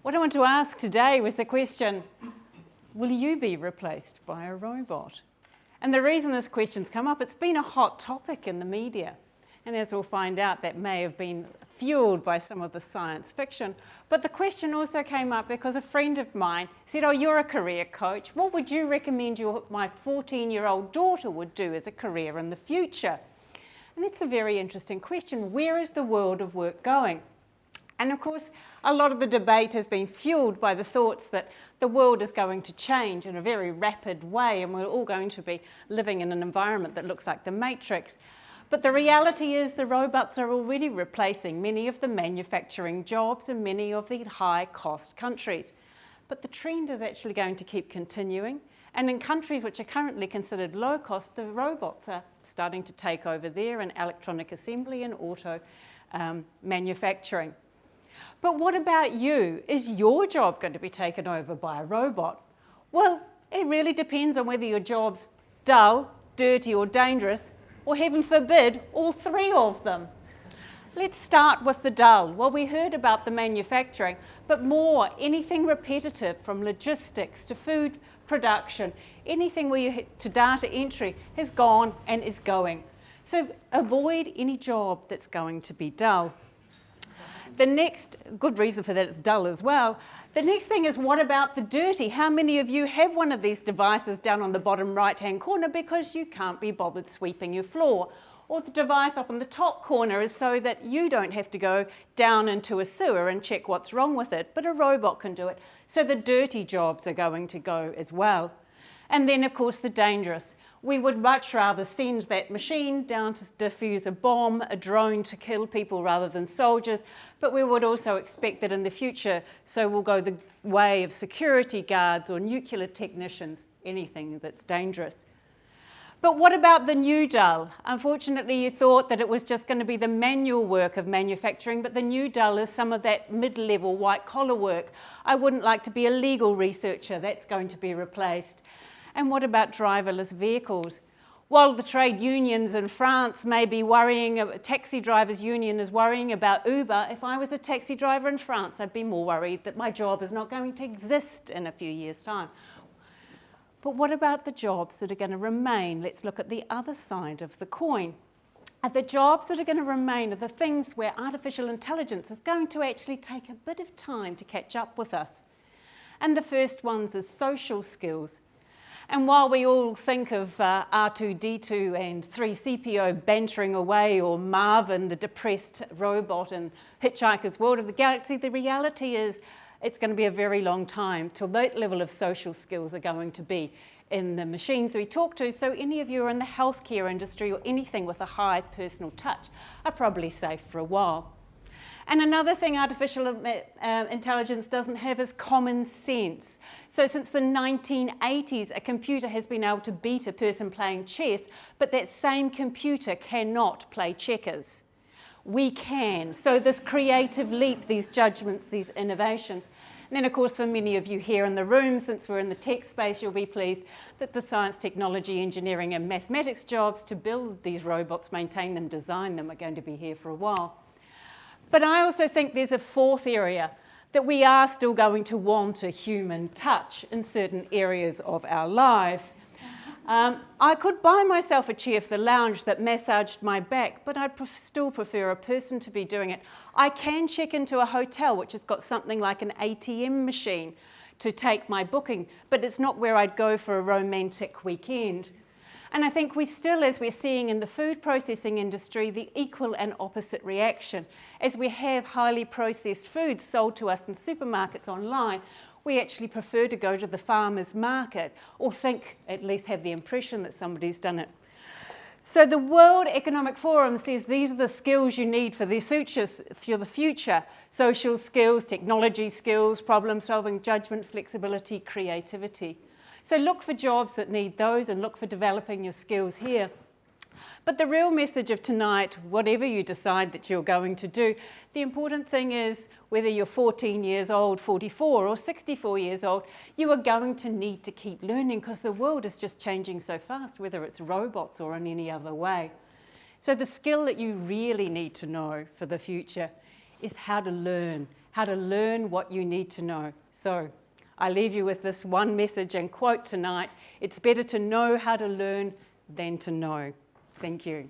What I want to ask today was the question, will you be replaced by a robot? And the reason this question's come up, it's been a hot topic in the media. And as we'll find out, that may have been fueled by some of the science fiction. But the question also came up because a friend of mine said, oh, you're a career coach. What would you recommend my 14-year-old daughter would do as a career in the future? And it's a very interesting question. Where is the world of work going? And of course, a lot of the debate has been fueled by the thoughts that the world is going to change in a very rapid way and we're all going to be living in an environment that looks like the Matrix. But the reality is the robots are already replacing many of the manufacturing jobs in many of the high-cost countries. But the trend is actually going to keep continuing. And in countries which are currently considered low-cost, the robots are starting to take over there in electronic assembly and auto manufacturing. But what about you? Is your job going to be taken over by a robot? Well, it really depends on whether your job's dull, dirty or dangerous, or heaven forbid, all three of them. Let's start with the dull. Well, we heard about the manufacturing, but more, anything repetitive from logistics to food production, anything where you hit to data entry has gone and is going. So avoid any job that's going to be dull. The next, good reason for that, it's dull as well. The next thing is, what about the dirty? How many of you have one of these devices down on the bottom right-hand corner because you can't be bothered sweeping your floor? Or the device up on the top corner is so that you don't have to go down into a sewer and check what's wrong with it, but a robot can do it. So the dirty jobs are going to go as well. And then, of course, the dangerous. We would much rather send that machine down to defuse a bomb, a drone to kill people rather than soldiers, but we would also expect that in the future, so we'll go the way of security guards or nuclear technicians, anything that's dangerous. But what about the new dull? Unfortunately, you thought that it was just going to be the manual work of manufacturing, but the new dull is some of that mid-level white-collar work. I wouldn't like to be a legal researcher. That's going to be replaced. And what about driverless vehicles? While the trade unions in France may be worrying, a taxi drivers union is worrying about Uber, if I was a taxi driver in France, I'd be more worried that my job is not going to exist in a few years' time. But what about the jobs that are going to remain? Let's look at the other side of the coin. The jobs that are going to remain are the things where artificial intelligence is going to actually take a bit of time to catch up with us. And the first ones is social skills. And while we all think of R2-D2 and 3CPO bantering away, or Marvin, the depressed robot in Hitchhiker's World of the Galaxy, the reality is it's going to be a very long time till that level of social skills are going to be in the machines we talk to. So any of you who are in the healthcare industry or anything with a high personal touch are probably safe for a while. And another thing artificial intelligence doesn't have is common sense. So since the 1980s, a computer has been able to beat a person playing chess, but that same computer cannot play checkers. We can. So this creative leap, these judgments, these innovations. And then, of course, for many of you here in the room, since we're in the tech space, you'll be pleased that the science, technology, engineering, and mathematics jobs to build these robots, maintain them, design them are going to be here for a while. But I also think there's a fourth area, that we are still going to want a human touch in certain areas of our lives. I could buy myself a chair for the lounge that massaged my back, but I'd still prefer a person to be doing it. I can check into a hotel which has got something like an ATM machine to take my booking, but it's not where I'd go for a romantic weekend. And I think we still, as we're seeing in the food processing industry, the equal and opposite reaction. As we have highly processed foods sold to us in supermarkets online, we actually prefer to go to the farmer's market, or think, at least have the impression that somebody's done it. So the World Economic Forum says these are the skills you need for the future. Social skills, technology skills, problem solving, judgment, flexibility, creativity. So look for jobs that need those and look for developing your skills here. But the real message of tonight, whatever you decide that you're going to do, the important thing is whether you're 14 years old, 44 or 64 years old, you are going to need to keep learning because the world is just changing so fast, whether it's robots or in any other way. So the skill that you really need to know for the future is how to learn how to learn what you need to know. So I leave you with this one message and quote tonight: it's better to know how to learn than to know. Thank you.